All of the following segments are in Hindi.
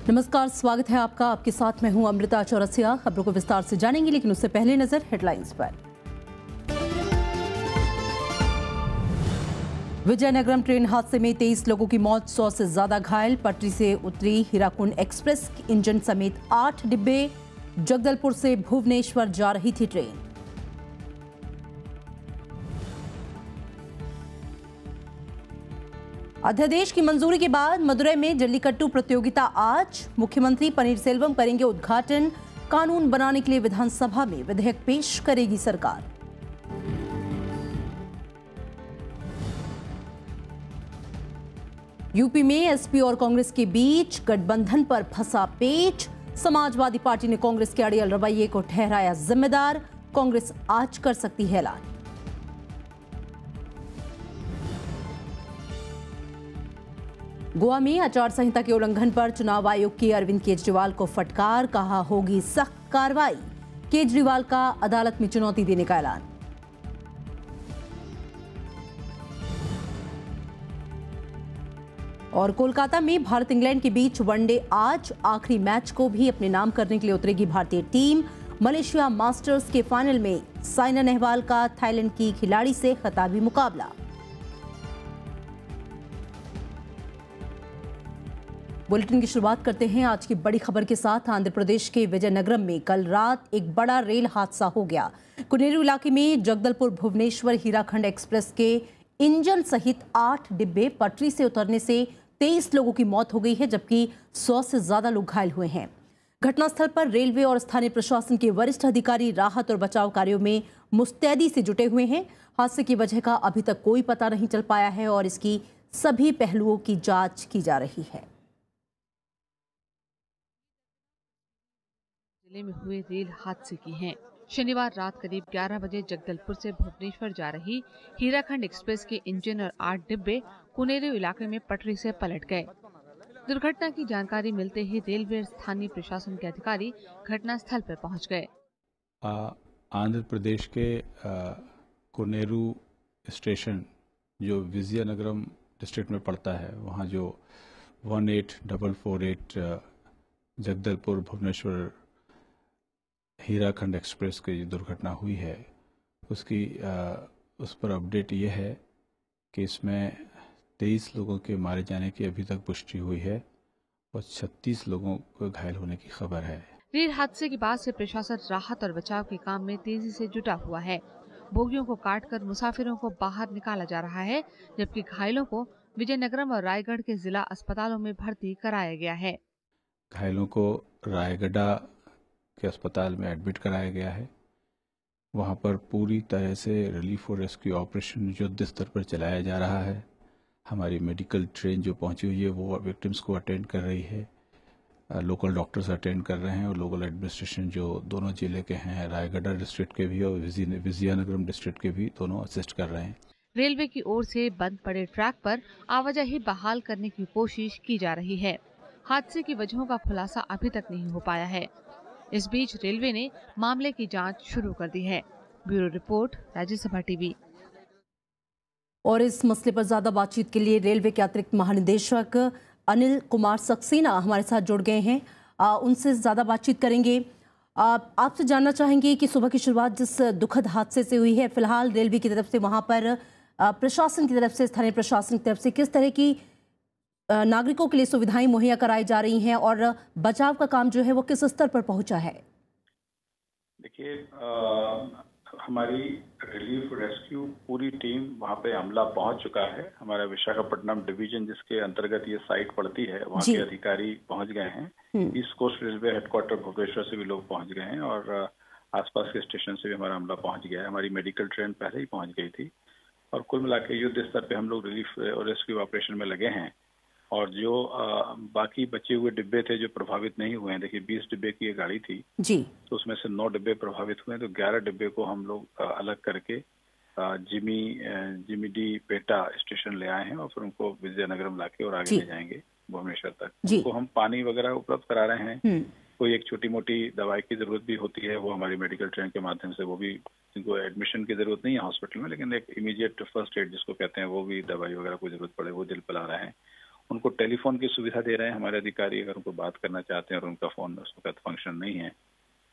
नमस्कार, स्वागत है आपका। आपके साथ मैं हूं अमृता चौरसिया। खबरों को विस्तार से जानेंगे, लेकिन उससे पहले नजर हेडलाइंस पर। विजयनगरम ट्रेन हादसे में 23 लोगों की मौत, 100 से ज्यादा घायल। पटरी से उतरी हीराकुंड एक्सप्रेस इंजन समेत 8 डिब्बे। जगदलपुर से भुवनेश्वर जा रही थी ट्रेन। अध्यादेश की मंजूरी के बाद मदुरई में जल्लीकट्टू प्रतियोगिता आज। मुख्यमंत्री पनीरसेल्वम करेंगे उद्घाटन। कानून बनाने के लिए विधानसभा में विधेयक पेश करेगी सरकार। यूपी में एसपी और कांग्रेस के बीच गठबंधन पर फंसा पेच। समाजवादी पार्टी ने कांग्रेस के अड़ियल रवैये को ठहराया जिम्मेदार। कांग्रेस आज कर सकती है ऐलान। गोवा में आचार संहिता के उल्लंघन पर चुनाव आयोग की अरविंद केजरीवाल को फटकार, कहा होगी सख्त कार्रवाई। केजरीवाल का अदालत में चुनौती देने का ऐलान। और कोलकाता में भारत इंग्लैंड के बीच वनडे आज। आखिरी मैच को भी अपने नाम करने के लिए उतरेगी भारतीय टीम। मलेशिया मास्टर्स के फाइनल में साइना नेहवाल का थाईलैंड की खिलाड़ी से खिताबी मुकाबला। बुलेटिन की शुरुआत करते हैं आज की बड़ी खबर के साथ। आंध्र प्रदेश के विजयनगरम में कल रात एक बड़ा रेल हादसा हो गया। कुनेरू इलाके में जगदलपुर भुवनेश्वर हीराखंड एक्सप्रेस के इंजन सहित 8 डिब्बे पटरी से उतरने से 23 लोगों की मौत हो गई है, जबकि 100 से ज्यादा लोग घायल हुए हैं। घटनास्थल पर रेलवे और स्थानीय प्रशासन के वरिष्ठ अधिकारी राहत और बचाव कार्यों में मुस्तैदी से जुटे हुए हैं। हादसे की वजह का अभी तक कोई पता नहीं चल पाया है और इसकी सभी पहलुओं की जांच की जा रही है। जिले में हुए रेल हादसे की हैं। शनिवार रात करीब 11 बजे जगदलपुर से भुवनेश्वर जा रही हीराखंड एक्सप्रेस के इंजन और 8 डिब्बे कुनेरू इलाके में पटरी से पलट गए। दुर्घटना की जानकारी मिलते ही रेलवे और स्थानीय प्रशासन के अधिकारी घटनास्थल पर पहुंच गए। आंध्र प्रदेश के कुनेरू स्टेशन जो विजयनगरम डिस्ट्रिक्ट में पड़ता है, वहाँ जो 18448 जगदलपुर भुवनेश्वर हीराखंड एक्सप्रेस की जो दुर्घटना हुई है, उसकी उस पर अपडेट ये है कि इसमें 23 लोगों के मारे जाने की अभी तक पुष्टि हुई है और 36 लोगों को घायल होने की खबर है। रेल हादसे के बाद से प्रशासन राहत और बचाव के काम में तेजी से जुटा हुआ है। बोगियों को काटकर मुसाफिरों को बाहर निकाला जा रहा है, जबकि घायलों को विजयनगरम और रायगढ़ के जिला अस्पतालों में भर्ती कराया गया है। घायलों को रायगढ़ के अस्पताल में एडमिट कराया गया है। वहां पर पूरी तरह से रिलीफ और रेस्क्यू ऑपरेशन युद्ध स्तर पर चलाया जा रहा है। हमारी मेडिकल ट्रेन जो पहुंची हुई है वो विक्टिम्स को अटेंड कर रही है। लोकल डॉक्टर्स अटेंड कर रहे हैं और लोकल एडमिनिस्ट्रेशन जो दोनों जिले के हैं, रायगढ़ डिस्ट्रिक्ट के भी और विजयनगरम डिस्ट्रिक्ट के भी, दोनों असिस्ट कर रहे हैं। रेलवे की ओर से बंद पड़े ट्रैक पर आवाजाही बहाल करने की कोशिश की जा रही है। हादसे की वजहों का खुलासा अभी तक नहीं हो पाया है। इस बीच रेलवे ने मामले की जांच शुरू कर दी है। Bureau report, Rajya Sabha TV. और इस मसले पर ज्यादा बातचीत के लिए रेलवे के अतिरिक्त महानिदेशक अनिल कुमार सक्सेना हमारे साथ जुड़ गए हैं। उनसे ज्यादा बातचीत करेंगे। आपसे जानना चाहेंगे कि सुबह की शुरुआत जिस दुखद हादसे से हुई है, फिलहाल रेलवे की तरफ से वहां पर प्रशासन की तरफ से, स्थानीय प्रशासन की तरफ से किस तरह की नागरिकों के लिए सुविधाएं मुहैया कराई जा रही हैं और बचाव का काम जो है वो किस स्तर पर पहुंचा है? देखिए, हमारी रिलीफ रेस्क्यू पूरी टीम वहां पे अमला पहुंच चुका है। हमारा विशाखापट्टनम डिवीजन जिसके अंतर्गत ये साइट पड़ती है, वहां के अधिकारी पहुंच गए हैं। East Coast Railway headquarter Bhubaneswar से भी लोग पहुंच गए हैं और आसपास के स्टेशन से भी हमारा अमला पहुंच गया है। हमारी मेडिकल ट्रेन पहले ही पहुंच गई थी और कुल मिला के युद्ध स्तर पे हम लोग रिलीफ और रेस्क्यू ऑपरेशन में लगे हैं। और जो बाकी बचे हुए डिब्बे थे जो प्रभावित नहीं हुए हैं, देखिए 20 डिब्बे की ये गाड़ी थी जी, तो उसमें से 9 डिब्बे प्रभावित हुए, तो 11 डिब्बे को हम लोग अलग करके जिमी डी पेटा स्टेशन ले आए हैं और फिर उनको विजयनगरम लाके और आगे ले जाएंगे भुवनेश्वर तक। उनको हम पानी वगैरह उपलब्ध करा रहे हैं। कोई एक छोटी मोटी दवाई की जरूरत भी होती है, वो हमारी मेडिकल ट्रेन के माध्यम से, वो भी जिनको एडमिशन की जरूरत नहीं है हॉस्पिटल में, लेकिन एक इमीडिएट फर्स्ट एड जिसको कहते हैं, वो भी दवाई वगैरह को जरूरत पड़े वो दिल पिला रहे हैं। उनको टेलीफोन की सुविधा दे रहे हैं हमारे अधिकारी। अगर उनको बात करना चाहते हैं और उनका फोन उस वक्त फंक्शन नहीं है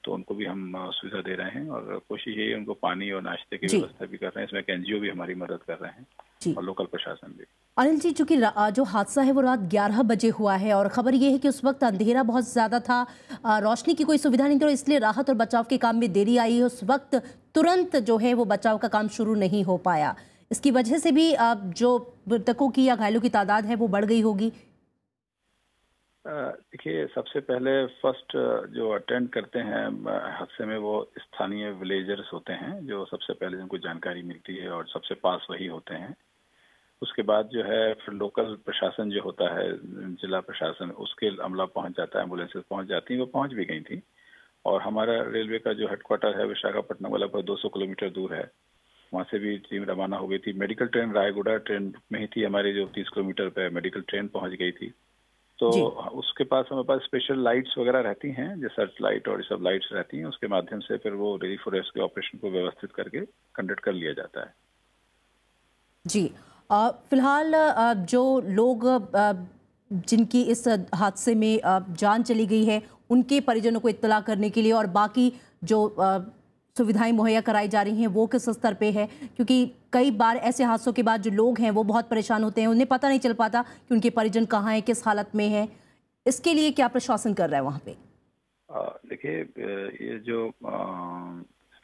तो उनको भी हम सुविधा दे रहे हैं। और कोशिश यही है उनको पानी और नाश्ते की व्यवस्था भी कर रहे हैं। इसमें एनजीओ भी हमारी मदद कर रहे हैं और लोकल प्रशासन भी। अनिल जी, चूंकि जो हादसा है वो रात 11 बजे हुआ है और खबर ये है कि उस वक्त अंधेरा बहुत ज्यादा था, रोशनी की कोई सुविधा नहीं थी और इसलिए राहत और बचाव के काम में देरी आई है। उस वक्त तुरंत जो है वो बचाव का काम शुरू नहीं हो पाया। इसकी वजह से भी जो मृतकों की या घायलों की तादाद है वो बढ़ गई होगी। देखिए, सबसे पहले फर्स्ट जो अटेंड करते हैं हादसे में वो स्थानीय विलेजर्स होते हैं, जो सबसे पहले जिनको जानकारी मिलती है और सबसे पास वही होते हैं। उसके बाद जो है फिर लोकल प्रशासन जो होता है, जिला प्रशासन, उसके अमला पहुंच जाता है, एम्बुलेंसेस पहुंच जाती हैं। वो पहुंच भी गई थी। और हमारा रेलवे का जो हेडक्वार्टर है विशाखापट्टनम वाला, लगभग 200 किलोमीटर दूर है, वहाँ से भी टीम रवाना हो गई थी। मेडिकल ट्रेन रायगुड़ा ट्रेन में ही थी हमारी, जो 30 किलोमीटर पे मेडिकल ट्रेन पहुंच गई थी। तो उसके पास हमारे पास स्पेशल लाइट्स वगैरह रहती हैं, जो सर्च लाइट और ये सब लाइट्स रहती हैं। उसके माध्यम से फिर वो रिलीफ और रेस्क्यू ऑपरेशन को व्यवस्थित करके कंडक्ट कर लिया जाता है। जी, फिलहाल जो लोग जिनकी इस हादसे में जान चली गई है उनके परिजनों को इत्तला करने के लिए और बाकी जो सुविधाएं मुहैया कराई जा रही हैं वो किस स्तर पे है? क्योंकि कई बार ऐसे हादसों के बाद जो लोग हैं वो बहुत परेशान होते हैं, उन्हें पता नहीं चल पाता कि उनके परिजन कहाँ हैं, किस हालत में हैं। इसके लिए क्या प्रशासन कर रहा है वहाँ पे? देखिए, ये जो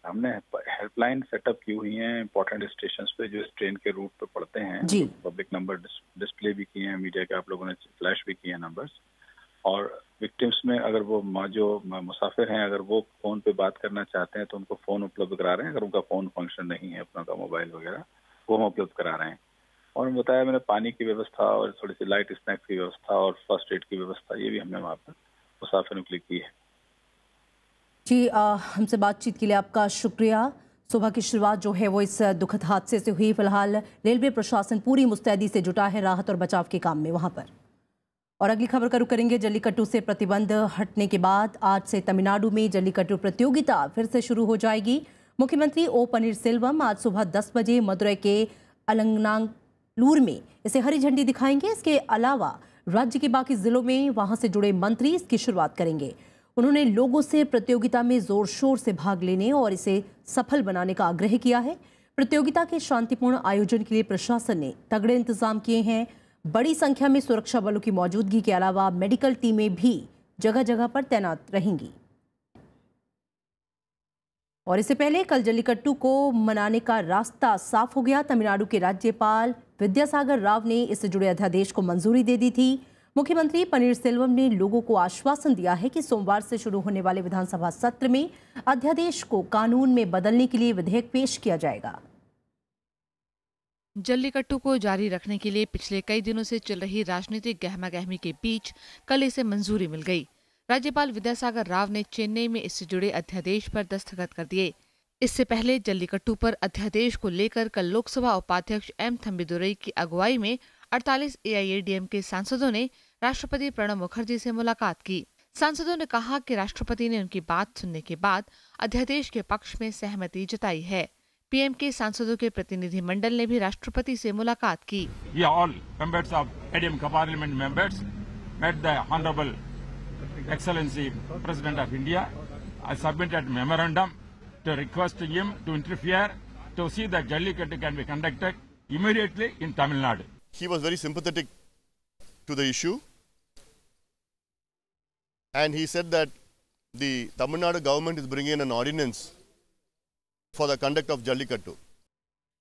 हमने हेल्पलाइन सेटअप की हुई हैं इंपॉर्टेंट स्टेशन पे जो इस ट्रेन के रूट पे पड़ते हैं। पब्लिक नंबर डिस्प्ले भी किए हैं, मीडिया के आप लोगों ने फ्लैश भी किए हैं नंबर्स। और विक्टिम्स में अगर वो जो मुसाफिर हैं, अगर वो फोन पे बात करना चाहते हैं तो उनको फोन उपलब्ध करा रहे हैं। अगर उनका फोन फंक्शन नहीं है, अपना का मोबाइल वगैरह, वो हम उपलब्ध करा रहे हैं। और बताया मैंने, पानी की व्यवस्था और थोड़ी सी लाइट स्नैक्स की व्यवस्था और फर्स्ट एड की व्यवस्था, ये भी हमने वहाँ पर मुसाफिरों के लिए की है। जी, हमसे बातचीत के लिए आपका शुक्रिया। सुबह की शुरुआत जो है वो इस दुखद हादसे से हुई। फिलहाल रेलवे प्रशासन पूरी मुस्तैदी से जुटा है राहत और बचाव के काम में वहां पर। और अगली खबर का रुख करेंगे। जल्लीकट्टू से प्रतिबंध हटने के बाद आज से तमिलनाडु में जल्लीकट्टू प्रतियोगिता फिर से शुरू हो जाएगी। मुख्यमंत्री ओ पनीरसेल्वम आज सुबह 10 बजे मदुरई के अलंगनालूर में इसे हरी झंडी दिखाएंगे। इसके अलावा राज्य के बाकी जिलों में वहां से जुड़े मंत्री इसकी शुरुआत करेंगे। उन्होंने लोगों से प्रतियोगिता में जोर शोर से भाग लेने और इसे सफल बनाने का आग्रह किया है। प्रतियोगिता के शांतिपूर्ण आयोजन के लिए प्रशासन ने तगड़े इंतजाम किए हैं। बड़ी संख्या में सुरक्षा बलों की मौजूदगी के अलावा मेडिकल टीमें भी जगह जगह पर तैनात रहेंगी। और इससे पहले कल जल्लीकट्टू को मनाने का रास्ता साफ हो गया। तमिलनाडु के राज्यपाल विद्यासागर राव ने इससे जुड़े अध्यादेश को मंजूरी दे दी थी। मुख्यमंत्री पनीरसेल्वम ने लोगों को आश्वासन दिया है कि सोमवार से शुरू होने वाले विधानसभा सत्र में अध्यादेश को कानून में बदलने के लिए विधेयक पेश किया जाएगा। जल्लीकट्टू को जारी रखने के लिए पिछले कई दिनों से चल रही राजनीतिक गहमागहमी के बीच कल इसे मंजूरी मिल गई। राज्यपाल विद्यासागर राव ने चेन्नई में इससे जुड़े अध्यादेश पर दस्तखत कर दिए। इससे पहले जल्लीकट्टू पर अध्यादेश को लेकर कल लोकसभा उपाध्यक्ष एम थम्बिदुरई की अगुवाई में 48 AIADMK सांसदों ने राष्ट्रपति प्रणब मुखर्जी से मुलाकात की। सांसदों ने कहा कि राष्ट्रपति ने उनकी बात सुनने के बाद अध्यादेश के पक्ष में सहमति जताई है। पीएम के सांसदों के प्रतिनिधि मंडल ने भी राष्ट्रपति से मुलाकात की। all members of AIADMK parliament members met the honorable excellency president of India. I submitted memorandum to request him to interfere to see that Jallikattu can be conducted immediately in Tamil Nadu. He was very sympathetic to the issue and he said that the Tamil Nadu government is bringing in an ordinance for the conduct of Jallikattu.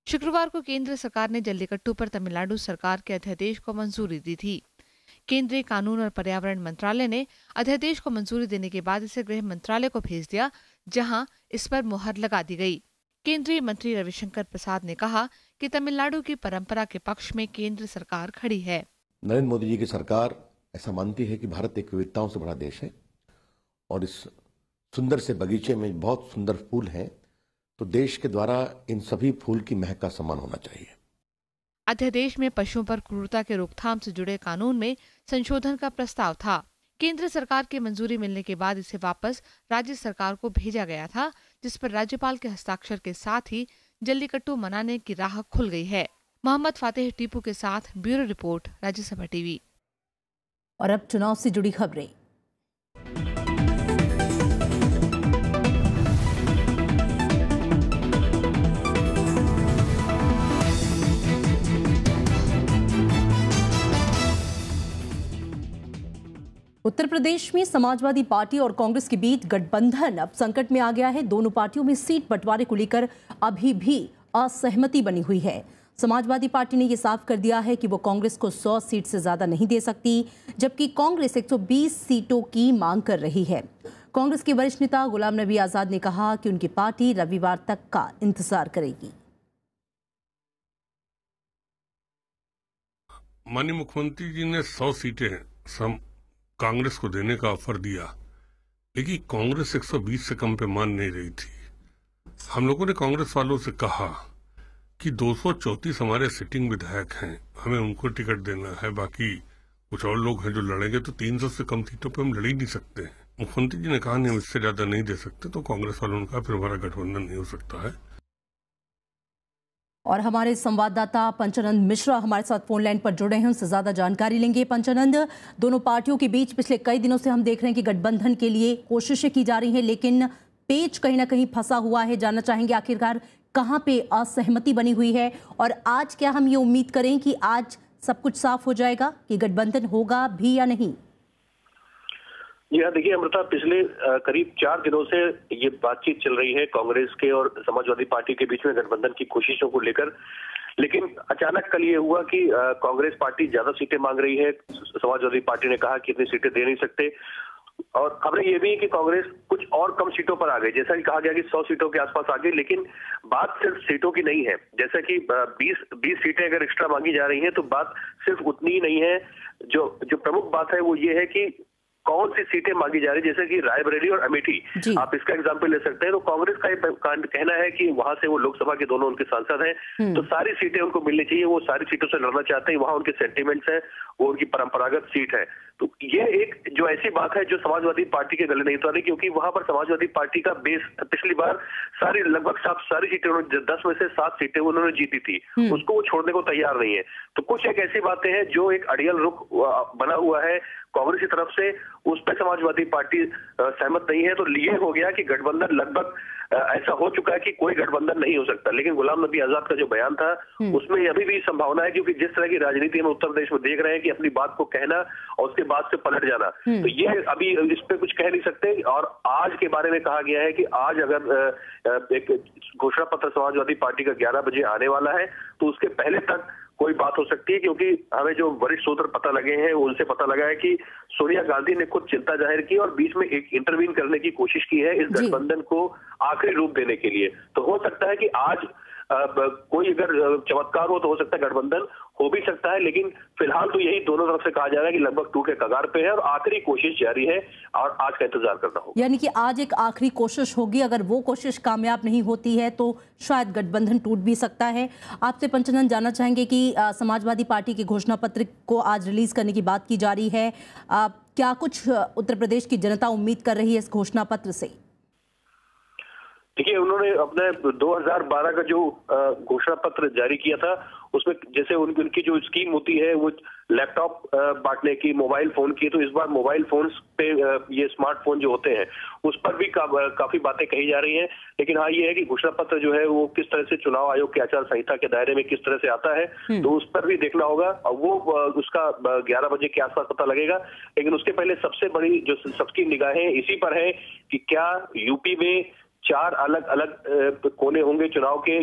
शुक्रवार को केंद्र सरकार ने जल्लीकट्टू पर तमिलनाडु सरकार के अध्यादेश को मंजूरी दी थी। केंद्रीय कानून और पर्यावरण मंत्रालय ने अध्यादेश को मंजूरी देने के बाद इसे गृह मंत्रालय को भेज दिया, जहां इस पर मुहर लगा दी गई। केंद्रीय मंत्री रविशंकर प्रसाद ने कहा कि तमिलनाडु की परंपरा के पक्ष में केंद्र सरकार खड़ी है। नरेंद्र मोदी जी की सरकार ऐसा मानती है कि भारत एक विविधताओं से बड़ा देश है और इस सुंदर से बगीचे में बहुत सुंदर फूल हैं, तो देश के द्वारा इन सभी फूल की महक का सम्मान होना चाहिए। अध्यादेश में पशुओं पर क्रूरता के रोकथाम से जुड़े कानून में संशोधन का प्रस्ताव था। केंद्र सरकार की मंजूरी मिलने के बाद इसे वापस राज्य सरकार को भेजा गया था, जिस पर राज्यपाल के हस्ताक्षर के साथ ही जल्लीकट्टू मनाने की राह खुल गई है। मोहम्मद फातेह टीपू के साथ ब्यूरो रिपोर्ट, राज्यसभा टीवी। और अब चुनाव से जुड़ी खबरें। उत्तर प्रदेश में समाजवादी पार्टी और कांग्रेस के बीच गठबंधन अब संकट में आ गया है। दोनों पार्टियों में सीट बंटवारे को लेकर अभी भी असहमति बनी हुई है। समाजवादी पार्टी ने यह साफ कर दिया है कि वो कांग्रेस को 100 सीट से ज्यादा नहीं दे सकती, जबकि कांग्रेस 120 सीटों की मांग कर रही है। कांग्रेस के वरिष्ठ नेता गुलाम नबी आजाद ने कहा कि उनकी पार्टी रविवार तक का इंतजार करेगी। माननीय मुख्यमंत्री जी ने 100 सीटें कांग्रेस को देने का ऑफर दिया, लेकिन कांग्रेस 120 से कम पे मान नहीं रही थी। हम लोगों ने कांग्रेस वालों से कहा कि 234 हमारे सिटिंग विधायक हैं, हमें उनको टिकट देना है, बाकी कुछ और लोग हैं जो लड़ेंगे, तो 300 से कम सीटों पे हम लड़ ही नहीं सकते हैं। मुख्यमंत्री जी ने कहा नहीं, हम इससे ज्यादा नहीं दे सकते, तो कांग्रेस वालों ने कहा फिर हमारा गठबंधन नहीं हो सकता है। और हमारे संवाददाता पंचानंद मिश्रा हमारे साथ फोन लाइन पर जुड़े हैं, उनसे ज्यादा जानकारी लेंगे। पंचानंद, दोनों पार्टियों के बीच पिछले कई दिनों से हम देख रहे हैं कि गठबंधन के लिए कोशिशें की जा रही हैं, लेकिन पेच कहीं ना कहीं फंसा हुआ है। जानना चाहेंगे आखिरकार कहां पे असहमति बनी हुई है, और आज क्या हम ये उम्मीद करें कि आज सब कुछ साफ हो जाएगा कि गठबंधन होगा भी या नहीं? जी हाँ, देखिए अमृता, पिछले करीब 4 दिनों से ये बातचीत चल रही है कांग्रेस के और समाजवादी पार्टी के बीच में गठबंधन की कोशिशों को लेकर। लेकिन अचानक कल ये हुआ कि कांग्रेस पार्टी ज्यादा सीटें मांग रही है, समाजवादी पार्टी ने कहा कि इतनी सीटें दे नहीं सकते, और खबरें ये भी है कि कांग्रेस कुछ और कम सीटों पर आ गई। जैसा कि कहा गया कि 100 सीटों के आसपास आ गई, लेकिन बात सिर्फ सीटों की नहीं है। जैसा कि 20 सीटें अगर एक्स्ट्रा मांगी जा रही हैं, तो बात सिर्फ उतनी ही नहीं है। जो प्रमुख बात है वो ये है कि कौन सी सीटें मांगी जा रही है। जैसे कि रायबरेली और अमेठी, आप इसका एग्जाम्पल ले सकते हैं। तो कांग्रेस का कहना है कि वहां से वो लोकसभा के दोनों उनके सांसद हैं, तो सारी सीटें उनको मिलनी चाहिए, वो सारी सीटों से लड़ना चाहते हैं, वहां उनके सेंटिमेंट्स हैं, वो उनकी परंपरागत सीट है। तो ये एक जो ऐसी बात है जो समाजवादी पार्टी के गले नहीं उतारी, क्योंकि वहां पर समाजवादी पार्टी का बेस पिछली बार लगभग सारी सीटें, 10 में से 7 सीटें उन्होंने जीती थी, उसको वो छोड़ने को तैयार नहीं है। तो कुछ एक ऐसी बातें हैं जो एक अड़ियल रुख बना हुआ है कांग्रेस की तरफ से, उस पर समाजवादी पार्टी सहमत नहीं है। तो ये हो गया कि गठबंधन लगभग ऐसा हो चुका है कि कोई गठबंधन नहीं हो सकता। लेकिन गुलाम नबी आजाद का जो बयान था उसमें अभी भी संभावना है, क्योंकि जिस तरह की राजनीति हम उत्तर प्रदेश में देख रहे हैं कि अपनी बात को कहना और उसके बाद से पलट जाना, तो ये अभी इस पे कुछ कह नहीं सकते। और आज के बारे में कहा गया है कि आज अगर एक घोषणा पत्र समाजवादी पार्टी का 11 बजे आने वाला है, तो उसके पहले तक कोई बात हो सकती है, क्योंकि हमें जो वरिष्ठ सूत्र पता लगे हैं उनसे पता लगा है कि सोनिया गांधी ने खुद चिंता जाहिर की और बीच में एक इंटरवीन करने की कोशिश की है इस गठबंधन को आखिरी रूप देने के लिए। तो हो सकता है कि आज कोई अगर चमत्कार हो तो हो सकता है गठबंधन हो भी सकता है, लेकिन फिलहाल तो यही दोनों तरफ से कहा जा रहा है कि लगभग टूट के कगार पे है और आखिरी कोशिश जारी है और आज का इंतजार करना होगा। यानी कि आज एक आखिरी कोशिश होगी, अगर वो कोशिश कामयाब नहीं होती है तो शायद गठबंधन टूट भी सकता है। आपसे पंचानंद जानना चाहेंगे कि समाजवादी पार्टी के घोषणा पत्र को आज रिलीज करने की बात की जा रही है, क्या कुछ उत्तर प्रदेश की जनता उम्मीद कर रही है इस घोषणा पत्र से? देखिए, उन्होंने अपने 2012 का जो घोषणा पत्र जारी किया था उसमें जैसे उनकी जो स्कीम होती है वो लैपटॉप बांटने की, मोबाइल फोन की, तो इस बार मोबाइल फोन्स पे ये स्मार्टफोन जो होते हैं उस पर भी काफी बातें कही जा रही हैं। लेकिन हाँ, ये है कि घोषणा पत्र जो है वो किस तरह से चुनाव आयोग के आचार संहिता के दायरे में किस तरह से आता है, तो उस पर भी देखना होगा और वो उसका 11 बजे के आसपास पता लगेगा। लेकिन उसके पहले सबसे बड़ी जो सबकी निगाहें इसी पर है कि क्या यूपी में 4 अलग अलग कोने होंगे चुनाव के,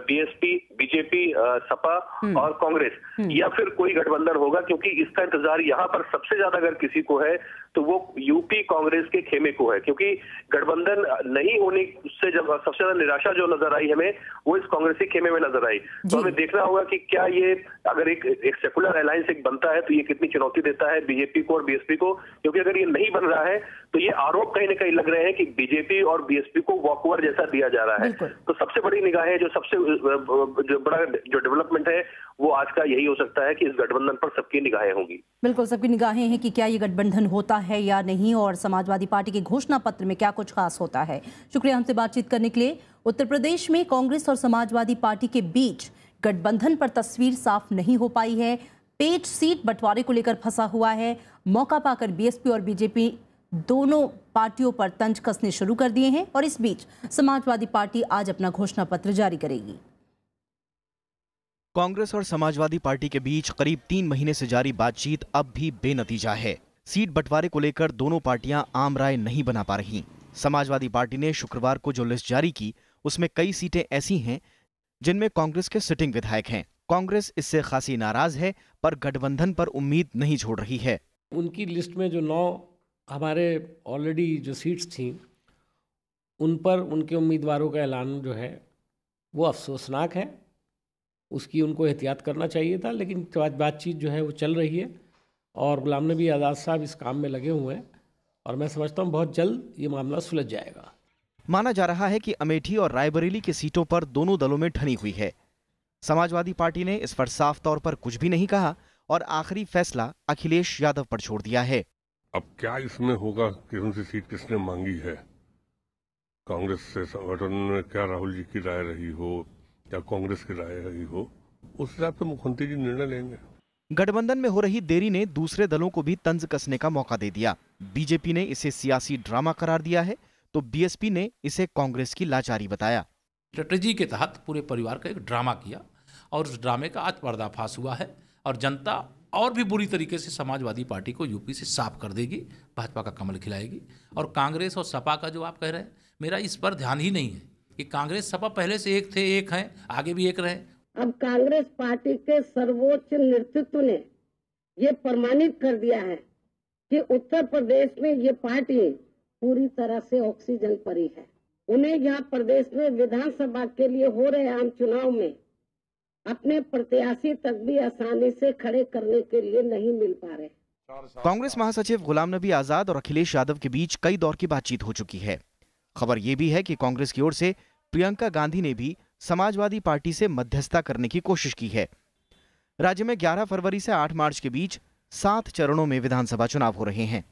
बीएसपी, बीजेपी, सपा और कांग्रेस, या फिर कोई गठबंधन होगा, क्योंकि इसका इंतजार यहाँ पर सबसे ज्यादा अगर किसी को है तो वो यूपी कांग्रेस के खेमे को है, क्योंकि गठबंधन नहीं होने से जब सबसे ज्यादा निराशा जो नजर आई हमें वो इस कांग्रेसी खेमे में नजर आई। तो हमें देखना होगा कि क्या ये अगर एक सेकुलर अलायंस एक बनता है तो ये कितनी चुनौती देता है बीजेपी को और बीएसपी को, क्योंकि अगर ये नहीं बन रहा है तो ये आरोप कहीं ना कहीं लग रहे हैं कि बीजेपी और बीएसपी को वॉकओवर जैसा दिया जा रहा है। तो सबसे बड़ी निगाहें जो बड़ा जो डेवलपमेंट है वो आज का यही हो सकता है कि इस गठबंधन पर सबकी निगाहें होंगी। बिल्कुल, सबकी निगाहें हैं कि क्या ये गठबंधन होता है या नहीं और समाजवादी पार्टी के घोषणा पत्र में क्या कुछ खास होता है। शुक्रिया हमसे बातचीत करने के लिए। उत्तर प्रदेश में कांग्रेस और समाजवादी पार्टी के बीच गठबंधन पर तस्वीर साफ नहीं हो पाई है। पेच सीट बंटवारे को लेकर फंसा हुआ है। मौका पाकर बीएसपी और बीजेपी दोनों पार्टियों पर तंज कसने शुरू कर दिए हैं और इस बीच समाजवादी पार्टी आज अपना घोषणा पत्र जारी करेगी। कांग्रेस और समाजवादी पार्टी के बीच करीब 3 महीने से जारी बातचीत अब भी बेनतीजा है। सीट बंटवारे को लेकर दोनों पार्टियां आम राय नहीं बना पा रही। समाजवादी पार्टी ने शुक्रवार को जो लिस्ट जारी की उसमें कई सीटें ऐसी हैं जिनमें कांग्रेस के सिटिंग विधायक हैं। कांग्रेस इससे खासी नाराज है, पर गठबंधन पर उम्मीद नहीं छोड़ रही है। उनकी लिस्ट में जो 9 हमारे ऑलरेडी जो सीट्स थी उन पर उनके उम्मीदवारों का ऐलान जो है वो अफसोसनाक है। उसकी उनको एहतियात करना चाहिए था, लेकिन बातचीत जो है वो चल रही है और गुलाम नबी आज़ाद साहब इस काम में लगे हुए हैं और मैं समझता हूँ बहुत जल्द ये मामला सुलझ जाएगा। माना जा रहा है कि अमेठी और रायबरेली की सीटों पर दोनों दलों में ठनी हुई है। समाजवादी पार्टी ने इस पर साफ तौर पर कुछ भी नहीं कहा और आखिरी फैसला अखिलेश यादव पर छोड़ दिया है। अब क्या इसमें होगा कि उनसे सीट किसने मांगी है, कांग्रेस से संगठन में क्या राहुल जी की राय रही हो या कांग्रेस की राय रही हो, उस हिसाब से मुख्यमंत्री जी निर्णय लेंगे। गठबंधन में हो रही देरी ने दूसरे दलों को भी तंज कसने का मौका दे दिया। बीजेपी ने इसे सियासी ड्रामा करार दिया है तो बीएसपी ने इसे कांग्रेस की लाचारी बताया। स्ट्रेटेजी के तहत पूरे परिवार का एक ड्रामा किया और उस ड्रामे का आज पर्दाफाश हुआ है और जनता और भी बुरी तरीके से समाजवादी पार्टी को यूपी से साफ कर देगी, भाजपा का कमल खिलाएगी। और कांग्रेस और सपा का जो आप कह रहे हैं, मेरा इस पर ध्यान ही नहीं है कि कांग्रेस सपा पहले से एक थे, एक हैं, आगे भी एक रहे। अब कांग्रेस पार्टी के सर्वोच्च नेतृत्व ने ये प्रमाणित कर दिया है कि उत्तर प्रदेश में ये पार्टी पूरी तरह से ऑक्सीजन परी है। उन्हें यहाँ प्रदेश में विधानसभा के लिए हो रहे आम चुनाव में अपने प्रत्याशी तक भी आसानी से खड़े करने के लिए नहीं मिल पा रहे। कांग्रेस महासचिव गुलाम नबी आजाद और अखिलेश यादव के बीच कई दौर की बातचीत हो चुकी है। खबर यह भी है कि कांग्रेस की ओर से प्रियंका गांधी ने भी समाजवादी पार्टी से मध्यस्थता करने की कोशिश की है। राज्य में 11 फरवरी से 8 मार्च के बीच 7 चरणों में विधानसभा चुनाव हो रहे हैं।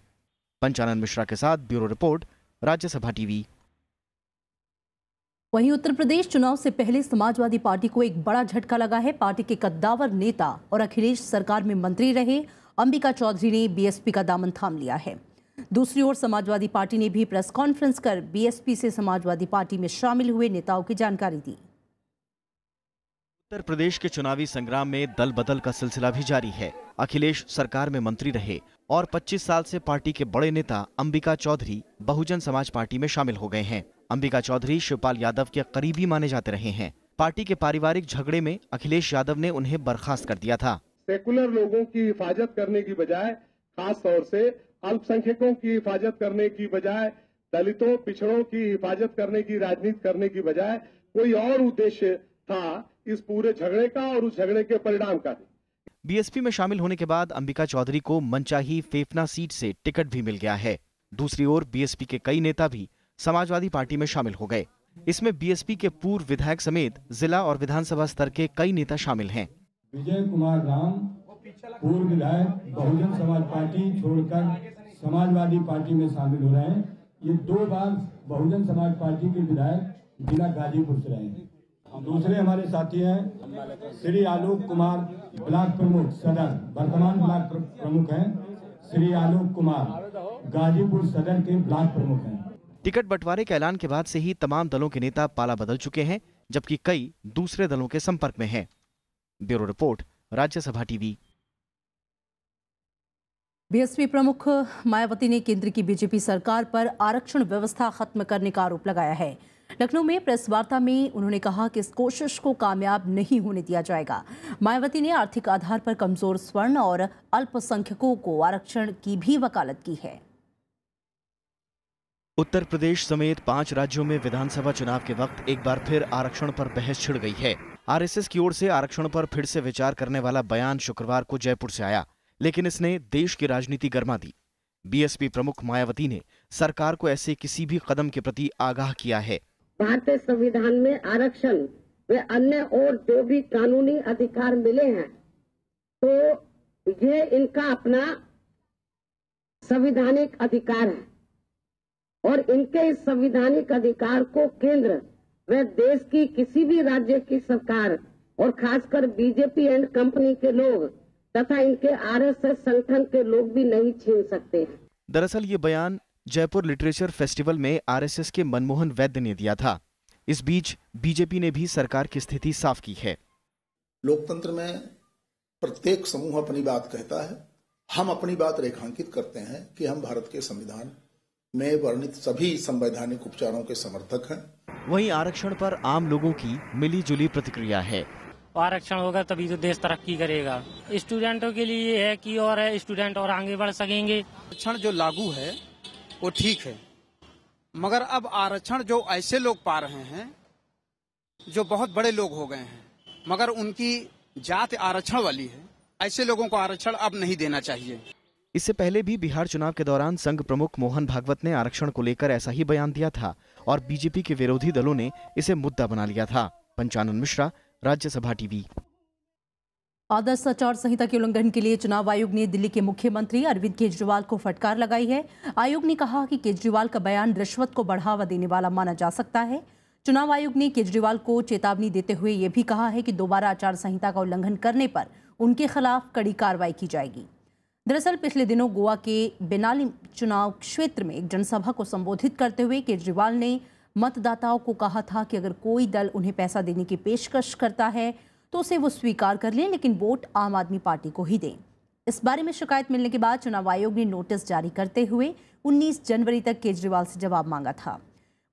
पंचानन मिश्रा के साथ ब्यूरो रिपोर्ट, राज्यसभा टीवी। वहीं उत्तर प्रदेश चुनाव से पहले समाजवादी पार्टी को एक बड़ा झटका लगा है। पार्टी के कद्दावर नेता और अखिलेश सरकार में मंत्री रहे अंबिका चौधरी ने बीएसपी का दामन थाम लिया है। दूसरी ओर समाजवादी पार्टी ने भी प्रेस कॉन्फ्रेंस कर बीएसपी से समाजवादी पार्टी में शामिल हुए नेताओं की जानकारी दी। उत्तर प्रदेश के चुनावी संग्राम में दल बदल का सिलसिला भी जारी है। अखिलेश सरकार में मंत्री रहे और 25 साल से पार्टी के बड़े नेता अंबिका चौधरी बहुजन समाज पार्टी में शामिल हो गए हैं। अंबिका चौधरी शिवपाल यादव के करीबी माने जाते रहे हैं। पार्टी के पारिवारिक झगड़े में अखिलेश यादव ने उन्हें बर्खास्त कर दिया था। सेकुलर लोगों की हिफाजत करने की बजाय, खास तौर से अल्पसंख्यकों की हिफाजत करने की बजाय, दलितों पिछड़ों की हिफाजत करने की राजनीति करने की बजाय कोई और उद्देश्य था इस पूरे झगड़े का और उस झगड़े के परिणाम का। बीएसपी में शामिल होने के बाद अंबिका चौधरी को मनचाही फेफना सीट से टिकट भी मिल गया है। दूसरी ओर बीएसपी के कई नेता भी समाजवादी पार्टी में शामिल हो गए। इसमें बीएसपी के पूर्व विधायक समेत जिला और विधानसभा स्तर के कई नेता शामिल हैं। विजय कुमार राम पूर्व विधायक बहुजन समाज पार्टी छोड़कर समाजवादी पार्टी में शामिल हो रहे हैं। ये 2 बार बहुजन समाज पार्टी के विधायक जिला गाजीपुर से रहे हैं। दूसरे हमारे साथी हैं श्री आलोक कुमार, ब्लॉक प्रमुख सदर, वर्तमान ब्लॉक प्रमुख हैं। श्री आलोक कुमार गाजीपुर सदर के ब्लॉक प्रमुख हैं। टिकट बंटवारे के ऐलान के बाद से ही तमाम दलों के नेता पाला बदल चुके हैं, जबकि कई दूसरे दलों के संपर्क में हैं। Bureau report, Rajya Sabha TV. BSP प्रमुख मायावती ने केंद्र की बीजेपी सरकार पर आरक्षण व्यवस्था खत्म करने का आरोप लगाया है। लखनऊ में प्रेस वार्ता में उन्होंने कहा कि इस कोशिश को कामयाब नहीं होने दिया जाएगा। मायावती ने आर्थिक आधार पर कमजोर स्वर्ण और अल्पसंख्यकों को आरक्षण की भी वकालत की है। उत्तर प्रदेश समेत 5 राज्यों में विधानसभा चुनाव के वक्त एक बार फिर आरक्षण पर बहस छिड़ गई है। आरएसएस की ओर से आरक्षण पर फिर से विचार करने वाला बयान शुक्रवार को जयपुर से आया, लेकिन इसने देश की राजनीति गर्मा दी। बीएसपी प्रमुख मायावती ने सरकार को ऐसे किसी भी कदम के प्रति आगाह किया है। भारतीय संविधान में आरक्षण व अन्य और जो भी कानूनी अधिकार मिले हैं, तो ये इनका अपना संवैधानिक अधिकार है और इनके इस संवैधानिक अधिकार को केंद्र व देश की किसी भी राज्य की सरकार और खासकर बीजेपी एंड कंपनी के लोग तथा इनके आरएसएस संगठन के लोग भी नहीं छीन सकते हैं। दरअसल ये बयान जयपुर लिटरेचर फेस्टिवल में आरएसएस के मनमोहन वैद्य ने दिया था। इस बीच बीजेपी ने भी सरकार की स्थिति साफ की है। लोकतंत्र में प्रत्येक समूह अपनी बात कहता है। हम अपनी बात रेखांकित करते हैं कि हम भारत के संविधान में वर्णित सभी संवैधानिक उपचारों के समर्थक हैं। वहीं आरक्षण पर आम लोगों की मिली-जुली प्रतिक्रिया है। आरक्षण होगा तभी तो देश तरक्की करेगा। स्टूडेंटों के लिए ये है कि और स्टूडेंट और आगे बढ़ सकेंगे। आरक्षण जो लागू है वो ठीक है, मगर अब आरक्षण जो ऐसे लोग पा रहे हैं जो बहुत बड़े लोग हो गए हैं, मगर उनकी जात आरक्षण वाली है, ऐसे लोगों को आरक्षण अब नहीं देना चाहिए। इससे पहले भी बिहार चुनाव के दौरान संघ प्रमुख मोहन भागवत ने आरक्षण को लेकर ऐसा ही बयान दिया था और बीजेपी के विरोधी दलों ने इसे मुद्दा बना लिया था। पंचानन मिश्रा, राज्यसभा टीवी। आदर्श आचार संहिता के उल्लंघन के लिए चुनाव आयोग ने दिल्ली के मुख्यमंत्री अरविंद केजरीवाल को फटकार लगाई है। आयोग ने कहा कि केजरीवाल का बयान रिश्वत को बढ़ावा देने वाला माना जा सकता है। चुनाव आयोग ने केजरीवाल को चेतावनी देते हुए यह भी कहा है कि दोबारा आचार संहिता का उल्लंघन करने पर उनके खिलाफ कड़ी कार्रवाई की जाएगी। दरअसल पिछले दिनों गोवा के बेनाली चुनाव क्षेत्र में एक जनसभा को संबोधित करते हुए केजरीवाल ने मतदाताओं को कहा था कि अगर कोई दल उन्हें पैसा देने की पेशकश करता है तो उसे वो स्वीकार कर लें, लेकिन वोट आम आदमी पार्टी को ही दें। इस बारे में शिकायत मिलने के बाद चुनाव आयोग ने नोटिस जारी करते हुए 19 जनवरी तक केजरीवाल से जवाब मांगा था।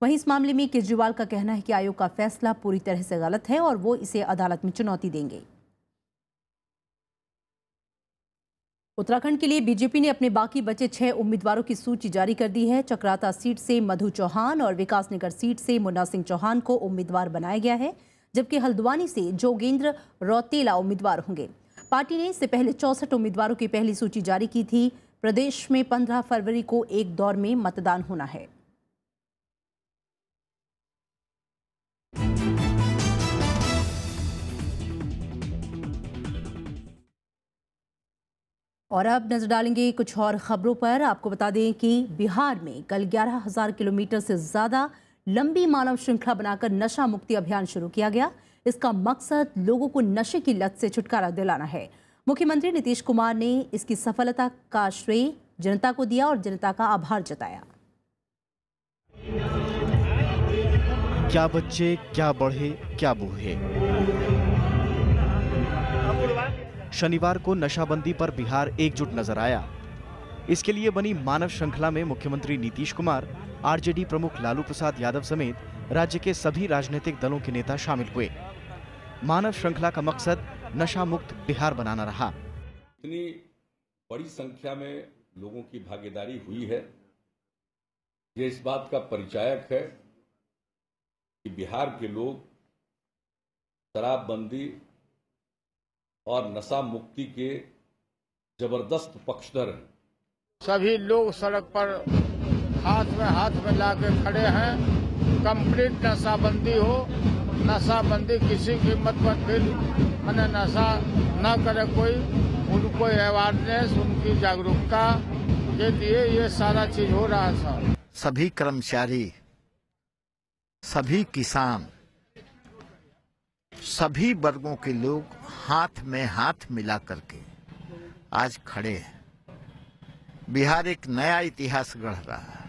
वहीं इस मामले में केजरीवाल का कहना है कि आयोग का फैसला पूरी तरह से गलत है और वो इसे अदालत में चुनौती देंगे। उत्तराखंड के लिए बीजेपी ने अपने बाकी बचे 6 उम्मीदवारों की सूची जारी कर दी है। चक्राता सीट से मधु चौहान और विकासनगर सीट से मुन्ना सिंह चौहान को उम्मीदवार बनाया गया है, जबकि हल्द्वानी से जोगेंद्र रौतेला उम्मीदवार होंगे। पार्टी ने इससे पहले 64 उम्मीदवारों की पहली सूची जारी की थी। प्रदेश में 15 फरवरी को एक दौर में मतदान होना है। और अब नजर डालेंगे कुछ और खबरों पर। आपको बता दें कि बिहार में कल 11,000 किलोमीटर से ज्यादा लंबी मानव श्रृंखला बनाकर नशा मुक्ति अभियान शुरू किया गया। इसका मकसद लोगों को नशे की लत से छुटकारा दिलाना है। मुख्यमंत्री नीतीश कुमार ने इसकी सफलता का श्रेय जनता को दिया और जनता का आभार जताया। क्या बच्चे, क्या बढ़े, क्या बूढ़े। शनिवार को नशाबंदी पर बिहार एकजुट नजर आया। इसके लिए बनी मानव श्रृंखला में मुख्यमंत्री नीतीश कुमार, आरजेडी प्रमुख लालू प्रसाद यादव समेत राज्य के सभी राजनीतिक दलों के नेता शामिल हुए। मानव श्रृंखला का मकसद नशा मुक्त बिहार बनाना रहा। इतनी बड़ी संख्या में लोगों की भागीदारी हुई है, ये इस बात का परिचायक है कि बिहार के लोग शराबबंदी और नशा मुक्ति के जबरदस्त पक्षधर हैं। सभी लोग सड़क पर हाथ में लाके खड़े हैं। कंप्लीट नशाबंदी हो, नशाबंदी किसी कीमत पर फिर मैंने नशा न करे कोई, उनको अवेयरनेस, उनकी जागरूकता के लिए ये सारा चीज हो रहा था। सभी कर्मचारी, सभी किसान, सभी वर्गों के लोग हाथ में हाथ मिला करके आज खड़े हैं। बिहार एक नया इतिहास गढ़ रहा है।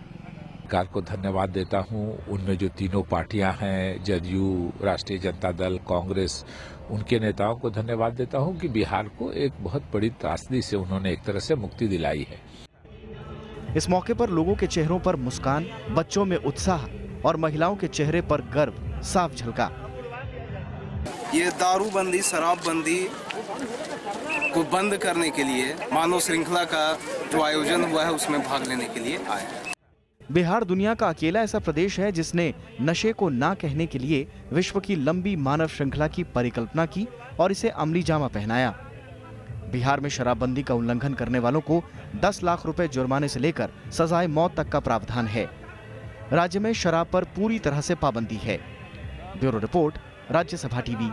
सरकार को धन्यवाद देता हूं। उनमें जो तीनों पार्टियां हैं, जदयू, राष्ट्रीय जनता दल, कांग्रेस, उनके नेताओं को धन्यवाद देता हूं कि बिहार को एक बहुत बड़ी त्रासदी से उन्होंने एक तरह से मुक्ति दिलाई है। इस मौके पर लोगों के चेहरों पर मुस्कान, बच्चों में उत्साह और महिलाओं के चेहरे पर गर्व साफ झलका। ये दारूबंदी, शराबबंदी को बंद करने के लिए मानव श्रृंखला का जो आयोजन हुआ है उसमें भाग लेने के लिए आए हैं। बिहार दुनिया का अकेला ऐसा प्रदेश है जिसने नशे को ना कहने के लिए विश्व की लंबी मानव श्रृंखला की परिकल्पना की और इसे अमली जामा पहनाया। बिहार में शराबबंदी का उल्लंघन करने वालों को 10 लाख रुपए जुर्माने से लेकर सजाए मौत तक का प्रावधान है। राज्य में शराब पर पूरी तरह से पाबंदी है। Bureau report, Rajya Sabha TV.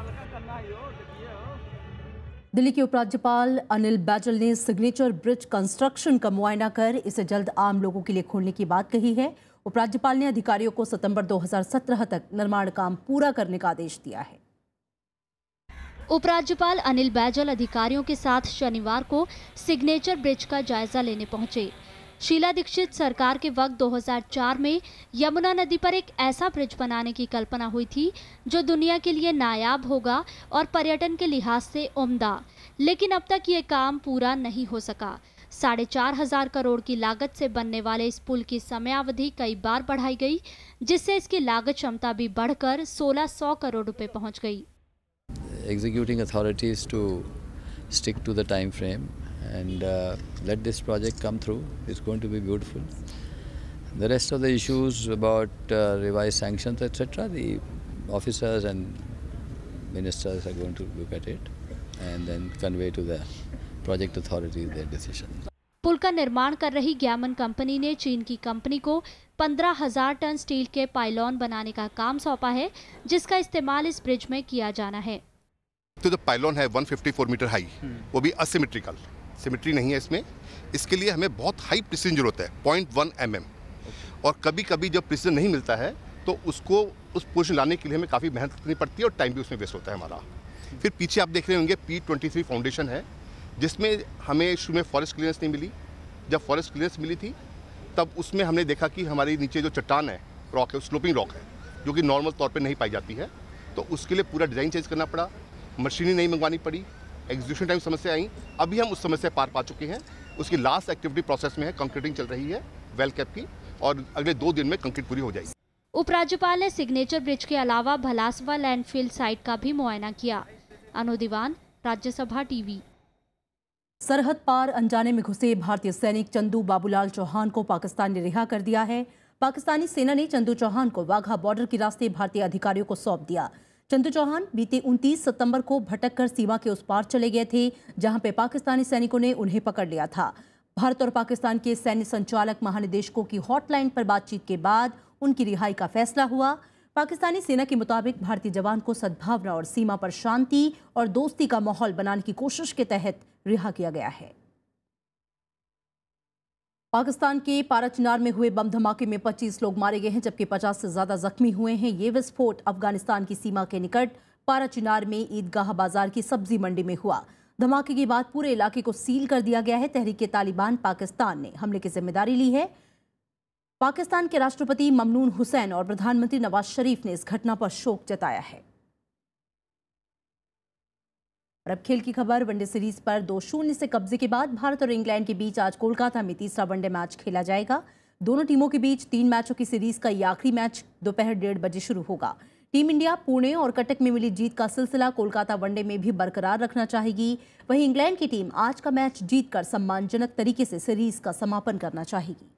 Delhi के उपराज्यपाल अनिल बैजल ने सिग्नेचर ब्रिज कंस्ट्रक्शन का मुआयना कर इसे जल्द आम लोगों के लिए खोलने की बात कही है। उपराज्यपाल ने अधिकारियों को सितंबर 2017 तक निर्माण काम पूरा करने का आदेश दिया है। उपराज्यपाल अनिल बैजल अधिकारियों के साथ शनिवार को सिग्नेचर ब्रिज का जायजा लेने पहुंचे। शीला दीक्षित सरकार के वक्त 2004 में यमुना नदी पर एक ऐसा ब्रिज बनाने की कल्पना हुई थी जो दुनिया के लिए नायाब होगा और पर्यटन के लिहाज से उम्दा, लेकिन अब तक ये काम पूरा नहीं हो सका। 4,500 करोड़ की लागत से बनने वाले इस पुल की समयावधि कई बार बढ़ाई गई, जिससे इसकी लागत क्षमता भी बढ़कर 1,600 करोड़ रुपए पहुंच गई। Executing authorities to stick to the time frame and let this project come through. It's going to be beautiful. The rest of the issues about revised sanctions, etc., the officers and ministers are going to look at it and then convey to the project authorities their decision. पुल का निर्माण कर रही ग्यामन कंपनी ने चीन की कंपनी को 15,000 टन स्टील के पाइलॉन बनाने का काम सौंपा है, जिसका इस्तेमाल इस ब्रिज में किया जाना है। तो जो पाइलॉन है 154 मीटर हाई, वो भी असिमेट्रिकल, सिमेट्री नहीं है इसमें। इसके लिए हमें बहुत हाई प्रिसीजन जरूरत है, 0.1 mm, और कभी कभी जब प्रिसीजन नहीं मिलता है तो उसको उस पोजीशन लाने के लिए हमें काफ़ी मेहनत करनी पड़ती है और टाइम भी उसमें वेस्ट होता है हमारा। फिर पीछे आप देख रहे होंगे P23 फाउंडेशन है, जिसमें हमें शुरू में फॉरेस्ट क्लियरेंस नहीं मिली। जब फॉरेस्ट क्लियरेंस मिली थी तब उसमें हमने देखा कि हमारे नीचे जो चट्टान है, रॉक है, स्लोपिंग रॉक है, जो कि नॉर्मल तौर पे नहीं पाई जाती है, तो उसके लिए पूरा डिज़ाइन चेंज करना पड़ा, मशीनें नहीं मंगवानी पड़ी, एग्जीक्यूशन टाइम समस्या आई। अभी हम उस समस्या पार पा चुके हैं। उसकी लास्ट एक्टिविटी प्रोसेस में है, कंक्रीटिंग चल रही है वेल कैप की, और अगले 2 दिन में कंक्रीट पूरी हो जाएगी। उपराज्यपाल ने सिग्नेचर ब्रिज के अलावा भलासवा लैंडफिल साइट का भी मुआयना किया। अनु दीवान, राज्यसभा टीवी। सरहद पार अनजाने में घुसे भारतीय सैनिक चंदू बाबूलाल चौहान को पाकिस्तान ने रिहा कर दिया है। पाकिस्तानी सेना ने चंदू चौहान को वाघा बॉर्डर के रास्ते भारतीय अधिकारियों को सौंप दिया। चंदू चौहान बीते 29 सितंबर को भटक कर सीमा के उस पार चले गए थे, जहां पे पाकिस्तानी सैनिकों ने उन्हें पकड़ लिया था। भारत और पाकिस्तान के सैन्य संचालक महानिदेशकों की हॉटलाइन पर बातचीत के बाद उनकी रिहाई का फैसला हुआ। पाकिस्तानी सेना के मुताबिक भारतीय जवान को सद्भावना और सीमा पर शांति और दोस्ती का माहौल बनाने की कोशिश के तहत रिहा किया गया है। पाकिस्तान के पाराचीनार में हुए बम धमाके में 25 लोग मारे गए हैं, जबकि 50 से ज्यादा जख्मी हुए हैं। ये विस्फोट अफगानिस्तान की सीमा के निकट पाराचीनार में ईदगाह बाजार की सब्जी मंडी में हुआ। धमाके के बाद पूरे इलाके को सील कर दिया गया है। तहरीक तालिबान पाकिस्तान ने हमले की जिम्मेदारी ली है। पाकिस्तान के राष्ट्रपति ममनून हुसैन और प्रधानमंत्री नवाज शरीफ ने इस घटना पर शोक जताया है। और अब खेल की खबर। वनडे सीरीज पर 2-0 से कब्जे के बाद भारत और इंग्लैंड के बीच आज कोलकाता में तीसरा वनडे मैच खेला जाएगा। दोनों टीमों के बीच 3 मैचों की सीरीज का ये आखिरी मैच दोपहर 1:30 बजे शुरू होगा। टीम इंडिया पुणे और कटक में मिली जीत का सिलसिला कोलकाता वनडे में भी बरकरार रखना चाहेगी। वहीं इंग्लैंड की टीम आज का मैच जीतकर सम्मानजनक तरीके से सीरीज का समापन करना चाहेगी।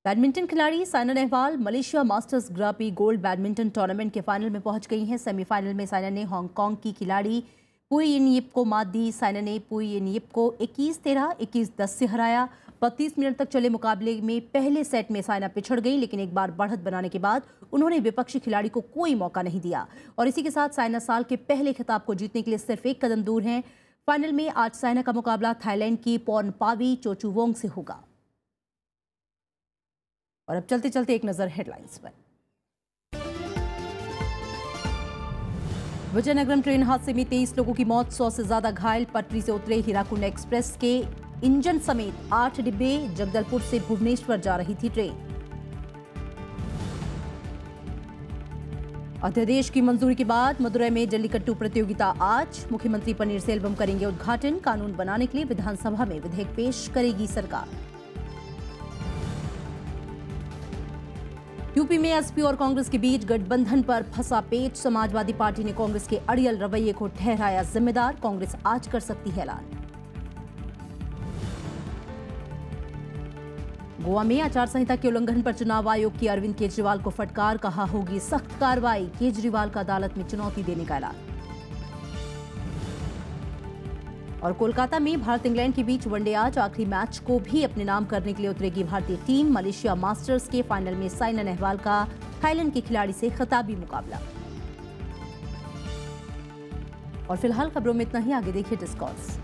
बैडमिंटन खिलाड़ी साइना नेहवाल मलेशिया मास्टर्स ग्रां प्री गोल्ड बैडमिंटन टूर्नामेंट के फाइनल में पहुंच गई हैं। सेमीफाइनल में साइना ने हांगकांग की खिलाड़ी पुई यिन यिप को मात दी। साइना ने पुई यिन यिप को 21-13, 21-10 से हराया। 32 मिनट तक चले मुकाबले में पहले सेट में साइना पिछड़ गई, लेकिन एक बार बढ़त बनाने के बाद उन्होंने विपक्षी खिलाड़ी को कोई मौका नहीं दिया और इसी के साथ साइना साल के पहले खिताब को जीतने के लिए सिर्फ एक कदम दूर हैं। फाइनल में आज साइना का मुकाबला थाईलैंड की पोर्नपावी चोचुवोंग से होगा। और अब चलते चलते एक नजर हेडलाइंस पर। विजयनगरम ट्रेन हादसे में 23 लोगों की मौत, 100 से ज्यादा घायल। पटरी से उतरे हीराकुंड एक्सप्रेस के इंजन समेत 8 डिब्बे। जगदलपुर से भुवनेश्वर जा रही थी ट्रेन। अध्यादेश की मंजूरी के बाद मदुरै में जल्लीकट्टू प्रतियोगिता आज। मुख्यमंत्री पन्नीरसेल्वम करेंगे उद्घाटन। कानून बनाने के लिए विधानसभा में विधेयक पेश करेगी सरकार। यूपी में एसपी और कांग्रेस के बीच गठबंधन पर फंसा पेच। समाजवादी पार्टी ने कांग्रेस के अड़ियल रवैये को ठहराया जिम्मेदार। कांग्रेस आज कर सकती है ऐलान। गोवा में आचार संहिता के उल्लंघन पर चुनाव आयोग की अरविंद केजरीवाल को फटकार। कहा होगी सख्त कार्रवाई। केजरीवाल का अदालत में चुनौती देने का ऐलान। और कोलकाता में भारत इंग्लैंड के बीच वनडे आज। आखिरी मैच को भी अपने नाम करने के लिए उतरेगी भारतीय टीम। मलेशिया मास्टर्स के फाइनल में साइना नेहवाल का थाईलैंड के खिलाड़ी से खिताबी मुकाबला। और फिलहाल खबरों में इतना ही। आगे देखिए डिस्कॉर्स।